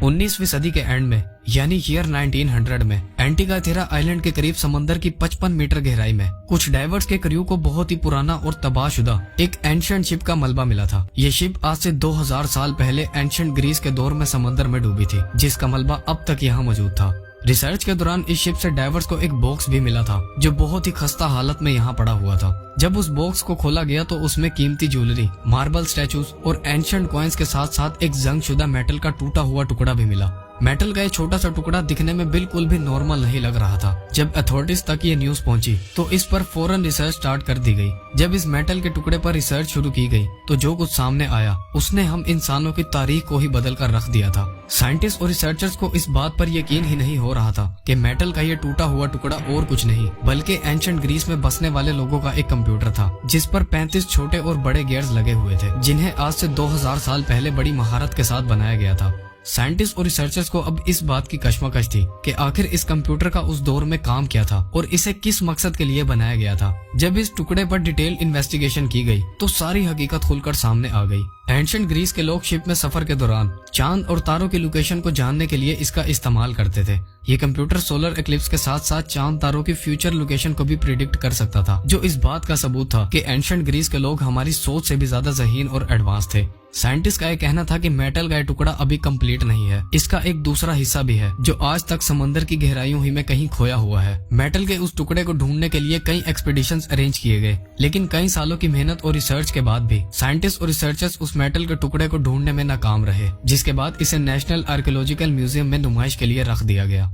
19वीं सदी के एंड में यानी ईयर 1900 में एंटीगा थेरा आइलैंड के करीब समंदर की 55 मीटर गहराई में कुछ डाइवर्स के क्रू को बहुत ही पुराना और तबाहशुदा एक एंशिएंट शिप का मलबा मिला था। ये शिप आज से 2000 साल पहले एंशिएंट ग्रीस के दौर में समंदर में डूबी थी, जिसका मलबा अब तक यहाँ मौजूद था। रिसर्च के दौरान इस शिप से डाइवर्स को एक बॉक्स भी मिला था जो बहुत ही खस्ता हालत में यहाँ पड़ा हुआ था। जब उस बॉक्स को खोला गया तो उसमें कीमती ज्वेलरी, मार्बल स्टैचूज और एंशिएंट कॉइन्स के साथ साथ एक जंगशुदा मेटल का टूटा हुआ टुकड़ा भी मिला। मेटल का ये छोटा सा टुकड़ा दिखने में बिल्कुल भी नॉर्मल नहीं लग रहा था। जब अथॉरिटीज तक ये न्यूज पहुंची तो इस पर फौरन रिसर्च स्टार्ट कर दी गई। जब इस मेटल के टुकड़े पर रिसर्च शुरू की गई तो जो कुछ सामने आया उसने हम इंसानों की तारीख को ही बदल कर रख दिया था। साइंटिस्ट और रिसर्चर्स को इस बात पर यकीन ही नहीं हो रहा था कि मेटल का ये टूटा हुआ टुकड़ा और कुछ नहीं बल्कि एंशिएंट ग्रीस में बसने वाले लोगों का एक कंप्यूटर था, जिस पर 35 छोटे और बड़े गियर्स लगे हुए थे, जिन्हें आज से 2000 साल पहले बड़ी महारत के साथ बनाया गया था। साइंटिस्ट और रिसर्चर्स को अब इस बात की कश्मकश थी कि आखिर इस कंप्यूटर का उस दौर में काम क्या था और इसे किस मकसद के लिए बनाया गया था। जब इस टुकड़े पर डिटेल इन्वेस्टिगेशन की गई तो सारी हकीकत खुलकर सामने आ गई। एंशिएंट ग्रीस के लोग शिप में सफर के दौरान चांद और तारों की लोकेशन को जानने के लिए इसका इस्तेमाल करते थे। ये कंप्यूटर सोलर एक्लिप्स के साथ साथ चांद तारों की फ्यूचर लोकेशन को भी प्रिडिक्ट कर सकता था, जो इस बात का सबूत था कि एंशिएंट ग्रीस के लोग हमारी सोच से भी ज्यादा ज़हीन और एडवांस थे। साइंटिस्ट का यह कहना था कि मेटल का यह टुकड़ा अभी कंप्लीट नहीं है, इसका एक दूसरा हिस्सा भी है जो आज तक समंदर की गहराइयों ही में कहीं खोया हुआ है। मेटल के उस टुकड़े को ढूंढने के लिए कई एक्सपीडिशंस अरेंज किए गए, लेकिन कई सालों की मेहनत और रिसर्च के बाद भी साइंटिस्ट और रिसर्चर्स उस मेटल के टुकड़े को ढूंढने में नाकाम रहे, जिसके बाद इसे नेशनल आर्कियोलॉजिकल म्यूजियम में नुमाइश के लिए रख दिया गया।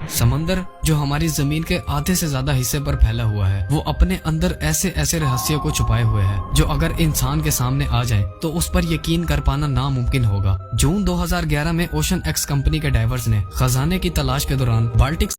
समंदर जो हमारी जमीन के आधे से ज्यादा हिस्से पर फैला हुआ है, वो अपने अंदर ऐसे ऐसे रहस्यों को छुपाए हुए है जो अगर इंसान के सामने आ जाए तो उस पर यकीन कर पाना नामुमकिन होगा। जून 2011 में ओशन एक्स कंपनी के डाइवर्स ने खजाने की तलाश के दौरान बाल्टिक